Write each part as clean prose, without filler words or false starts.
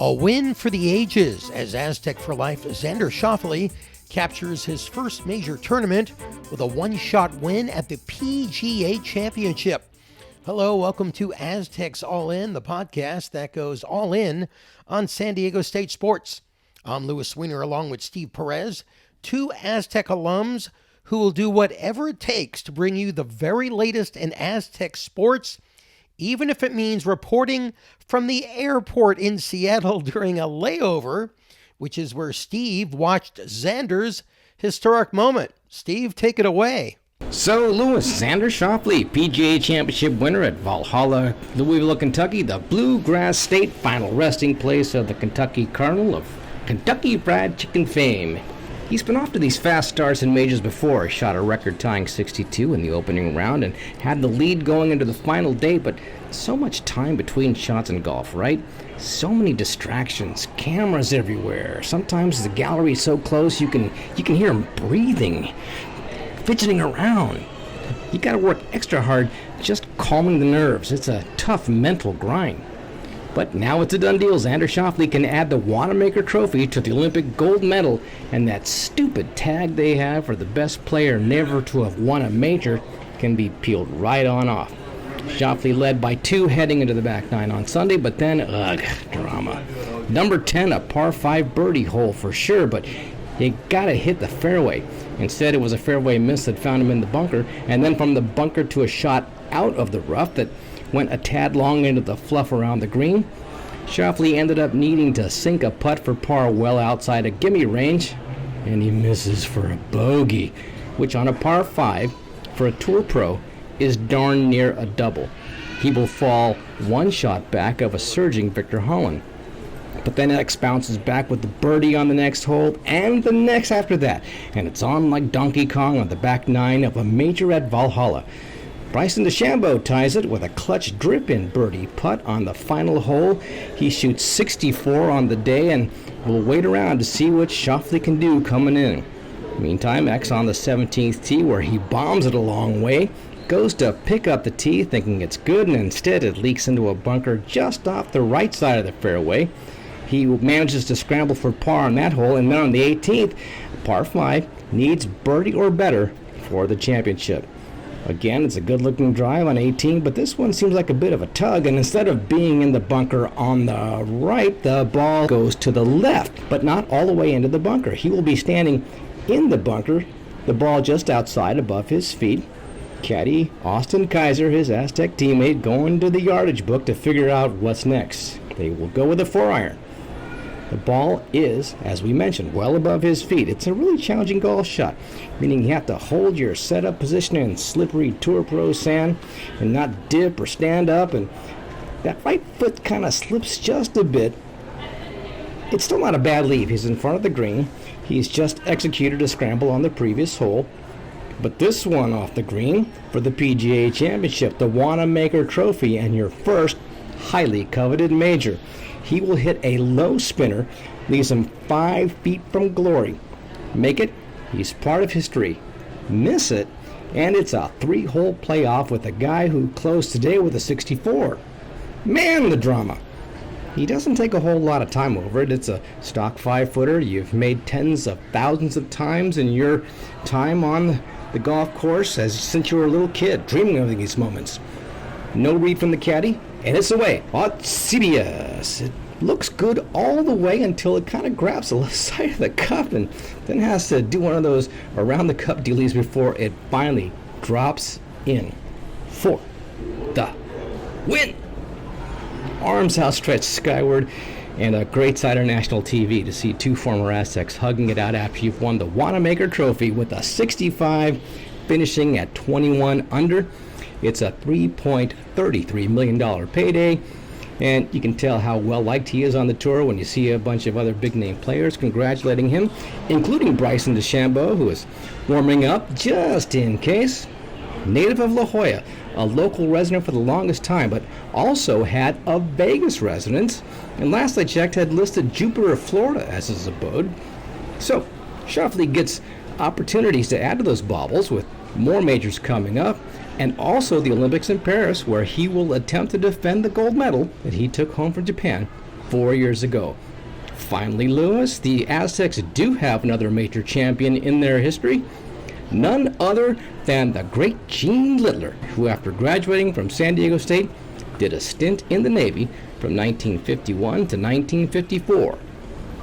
A win for the ages as Aztec for life Xander Schauffele captures his first major tournament with a one-shot win at the PGA Championship. Hello, welcome to Aztecs All In, the podcast that goes all in on San Diego State sports. I'm Louis Weiner along with Steve Perez, two Aztec alums who will do whatever it takes to bring you the very latest in Aztec sports, even if it means reporting from the airport in Seattle during a layover, which is where Steve watched Xander's historic moment. Steve, take it away. So, Louis, Xander Schauffele, PGA Championship winner at Valhalla, Louisville, Kentucky, the Bluegrass State final resting place of the Kentucky Colonel of Kentucky Fried Chicken fame. He's been off to these fast starts in majors before. He shot a record-tying 62 in the opening round and had the lead going into the final day, but so much time between shots in golf, right? So many distractions, cameras everywhere. Sometimes the gallery is so close you can hear him breathing, fidgeting around. You got to work extra hard just calming the nerves. It's a tough mental grind. But now it's a done deal. Xander Schauffele can add the Wanamaker Trophy to the Olympic gold medal, and that stupid tag they have for the best player never to have won a major can be peeled right on off. Schauffele led by 2 heading into the back 9 on Sunday, but then, drama. Number 10, a par 5 birdie hole for sure, but you gotta hit the fairway. Instead, it was a fairway miss that found him in the bunker, and then from the bunker to a shot out of the rough that went a tad long into the fluff around the green. Schauffele ended up needing to sink a putt for par well outside a gimme range, and he misses for a bogey, which on a par 5 for a tour pro is darn near a double. He will fall one shot back of a surging Victor Holland. But then X bounces back with the birdie on the next hole and the next after that, and it's on like Donkey Kong on the back 9 of a major at Valhalla. Bryson DeChambeau ties it with a clutch drip-in birdie putt on the final hole. He shoots 64 on the day and will wait around to see what Schauffele can do coming in. Meantime, X on the 17th tee, where he bombs it a long way, goes to pick up the tee thinking it's good, and instead it leaks into a bunker just off the right side of the fairway. He manages to scramble for par on that hole, and then on the 18th, par 5, needs birdie or better for the championship. Again, it's a good-looking drive on 18, but this one seems like a bit of a tug, and instead of being in the bunker on the right, the ball goes to the left, but not all the way into the bunker. He will be standing in the bunker, the ball just outside above his feet. Caddy Austin Kaiser, his Aztec teammate, going to the yardage book to figure out what's next. They will go with a 4-iron. The ball is, as we mentioned, well above his feet. It's a really challenging golf shot, meaning you have to hold your setup position in slippery Tour Pro sand and not dip or stand up, and that right foot kind of slips just a bit. It's still not a bad leave. He's in front of the green. He's just executed a scramble on the previous hole. But this one off the green for the PGA Championship, the Wanamaker Trophy, and your first highly coveted major. He will hit a low spinner, leaves him 5 feet from glory. Make it, he's part of history. Miss it, and it's a 3-hole playoff with a guy who closed today with a 64. Man, the drama. He doesn't take a whole lot of time over it. It's a stock 5-footer you've made tens of thousands of times in your time on the golf course since you were a little kid, dreaming of these moments. No read from the caddy, and it's away. CBS. It looks good all the way until it kind of grabs the left side of the cup and then has to do one of those around the cup dealies before it finally drops in for the win. Arms outstretched skyward, and a great sight on national TV to see 2 former Aztecs hugging it out after you've won the Wanamaker Trophy with a 65, finishing at 21 under. It's a $3.33 million payday, and you can tell how well-liked he is on the tour when you see a bunch of other big-name players congratulating him, including Bryson DeChambeau, who is warming up just in case. Native of La Jolla, a local resident for the longest time, but also had a Vegas residence, and last I checked had listed Jupiter, Florida as his abode. So, Schauffele gets opportunities to add to those baubles with More majors coming up, and also the Olympics in Paris, where he will attempt to defend the gold medal that he took home from Japan 4 years ago. Finally, Louis, the Aztecs do have another major champion in their history. None other than the great Gene Littler, who after graduating from San Diego State, did a stint in the Navy from 1951 to 1954.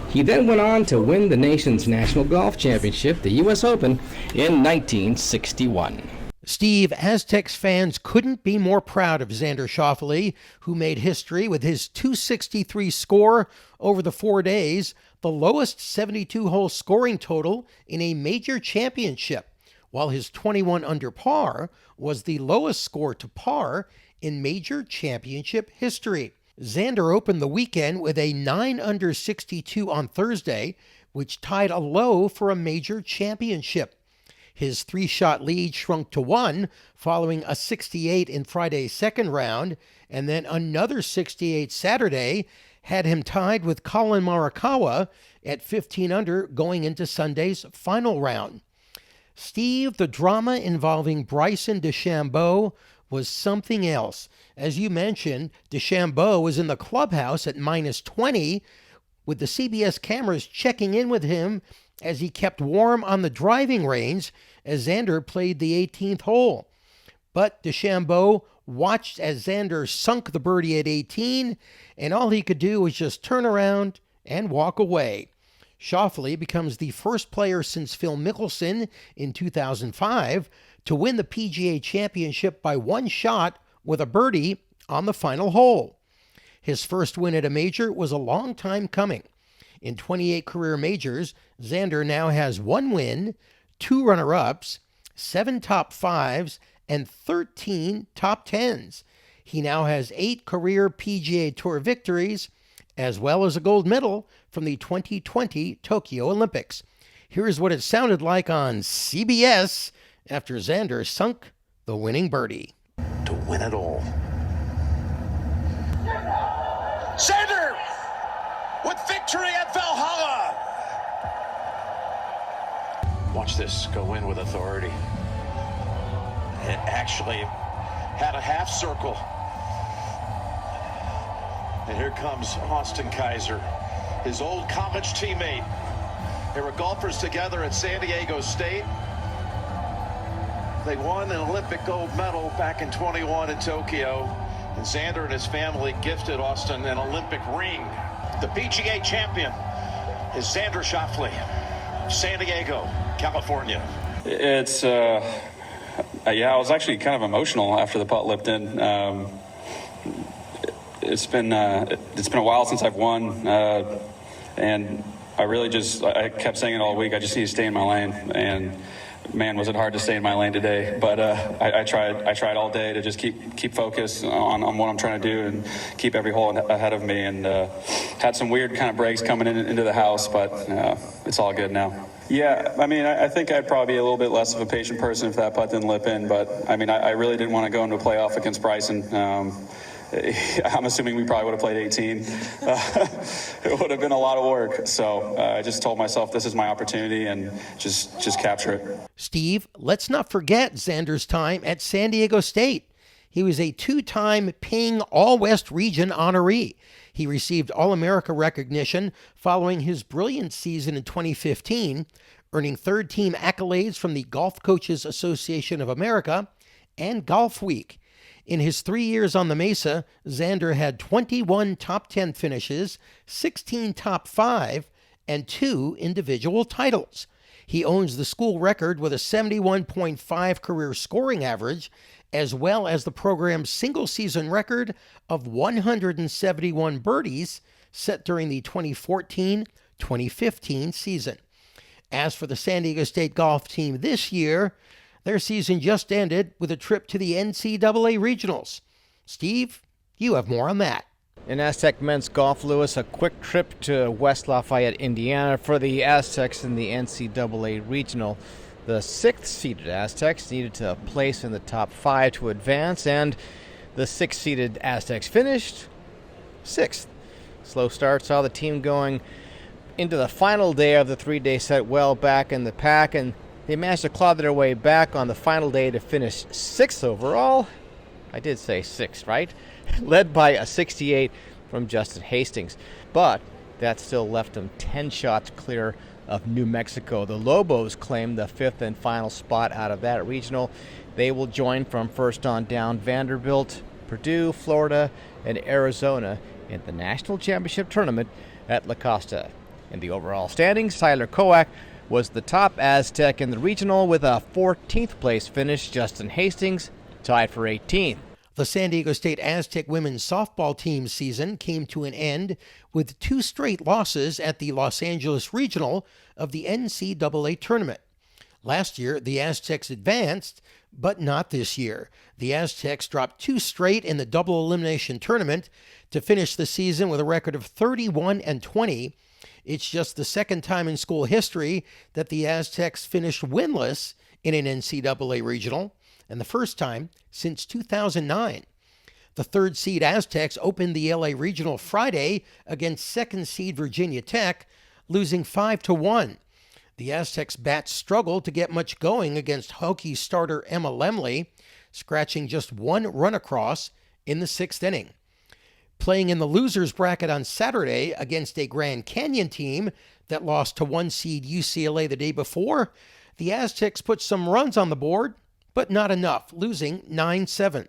He then went on to win the nation's national golf championship, the U.S. Open, in 1961. Steve, Aztecs fans couldn't be more proud of Xander Schauffele, who made history with his .263 score over the 4 days, the lowest 72-hole scoring total in a major championship, while his 21 under par was the lowest score to par in major championship history. Xander opened the weekend with a 9 under 62 on Thursday, which tied a low for a major championship. His 3-shot lead shrunk to 1 following a 68 in Friday's second round, and then another 68 Saturday had him tied with Colin Morikawa at 15 under going into Sunday's final round. Steve, the drama involving Bryson DeChambeau was something else. As you mentioned, DeChambeau was in the clubhouse at -20, with the CBS cameras checking in with him as he kept warm on the driving range as Xander played the 18th hole. But DeChambeau watched as Xander sunk the birdie at 18, and all he could do was just turn around and walk away. Schauffele becomes the first player since Phil Mickelson in 2005 to win the PGA Championship by 1 shot with a birdie on the final hole. His first win at a major was a long time coming. In 28 career majors, Xander now has 1 win, 2 runner-ups, 7 top 5s, and 13 top 10s. He now has 8 career PGA Tour victories, as well as a gold medal from the 2020 Tokyo Olympics. Here's what it sounded like on CBS after Xander sunk the winning birdie. To win it all. Xander with victory at Valhalla. Watch this go in with authority. It actually had a half circle. And here comes Austin Kaiser, his old college teammate. They were golfers together at San Diego State. They won an Olympic gold medal back in 21 in Tokyo. And Xander and his family gifted Austin an Olympic ring. The PGA champion is Xander Schauffele, San Diego, California. It's, I was actually kind of emotional after the putt lipped in. It's been a while since I've won, and I kept saying it all week. I just need to stay in my lane, and man, was it hard to stay in my lane today. But I tried all day to just keep focused on what I'm trying to do and keep every hole ahead of me. And had some weird kind of breaks coming into the house, but it's all good now. Yeah, I mean, I think I'd probably be a little bit less of a patient person if that putt didn't lip in. But I mean, I really didn't want to go into a playoff against Bryson. I'm assuming we probably would have played 18. It would have been a lot of work. So I just told myself this is my opportunity and just capture it. Steve, let's not forget Xander's time at San Diego State. He was a 2-time Ping All-West Region honoree. He received All-America recognition following his brilliant season in 2015, earning third-team accolades from the Golf Coaches Association of America and Golf Week. In his 3 years on the Mesa, Xander had 21 top 10 finishes, 16 top 5, and 2 individual titles. He owns the school record with a 71.5 career scoring average, as well as the program's single-season record of 171 birdies set during the 2014-2015 season. As for the San Diego State golf team this year, their season just ended with a trip to the NCAA Regionals. Steve, you have more on that. In Aztec men's golf, Louis, a quick trip to West Lafayette, Indiana for the Aztecs in the NCAA Regional. The 6th-seeded Aztecs needed to place in the top 5 to advance, and the 6th-seeded Aztecs finished 6th. Slow start saw the team going into the final day of the 3-day set well back in the pack, and They managed to claw their way back on the final day to finish 6th overall. I did say 6th, right? Led by a 68 from Justin Hastings. But that still left them 10 shots clear of New Mexico. The Lobos claimed the 5th and final spot out of that regional. They will join from first on down Vanderbilt, Purdue, Florida, and Arizona in the National Championship Tournament at La Costa. In the overall standings, Tyler Koak was the top Aztec in the regional with a 14th place finish. Justin Hastings tied for 18th. The San Diego State Aztec women's softball team season came to an end with 2 straight losses at the Los Angeles Regional of the NCAA Tournament. Last year, the Aztecs advanced, but not this year. The Aztecs dropped 2 straight in the double elimination tournament to finish the season with a record of 31-20. It's just the second time in school history that the Aztecs finished winless in an NCAA regional, and the first time since 2009. The 3rd seed Aztecs opened the LA Regional Friday against 2nd seed Virginia Tech, losing 5-1. The Aztecs bats struggled to get much going against Hokies starter Emma Lemley, scratching just 1 run across in the 6th inning. Playing in the losers bracket on Saturday against a Grand Canyon team that lost to 1 seed UCLA the day before, the Aztecs put some runs on the board, but not enough, losing 9-7.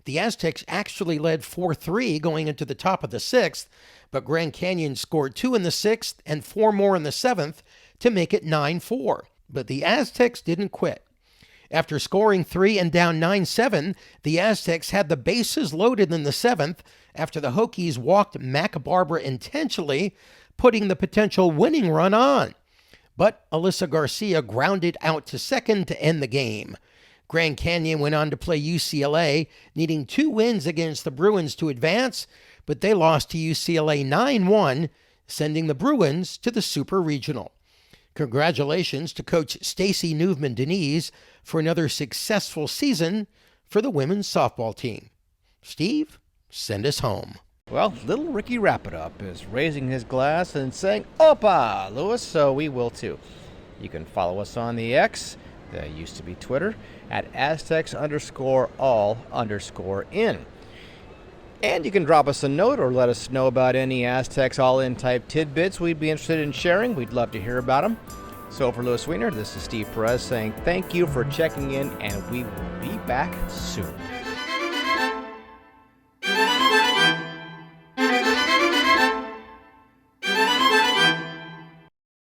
The Aztecs actually led 4-3 going into the top of the 6th, but Grand Canyon scored 2 in the 6th and 4 more in the 7th to make it 9-4. But the Aztecs didn't quit. After scoring 3 and down 9-7, the Aztecs had the bases loaded in the 7th after the Hokies walked Mac Barbara intentionally, putting the potential winning run on. But Alyssa Garcia grounded out to second to end the game. Grand Canyon went on to play UCLA, needing 2 wins against the Bruins to advance, but they lost to UCLA 9-1, sending the Bruins to the Super Regional. Congratulations to Coach Stacy Newman-Denise for another successful season for the women's softball team. Steve, send us home. Well, little Ricky Wrap-It-Up is raising his glass and saying, Opa, Louis, so we will too. You can follow us on the X, that used to be Twitter, at Aztecs_all_in. And you can drop us a note or let us know about any Aztecs All In type tidbits we'd be interested in sharing. We'd love to hear about them. So for Louis Weiner, this is Steve Perez saying thank you for checking in, and we will be back soon.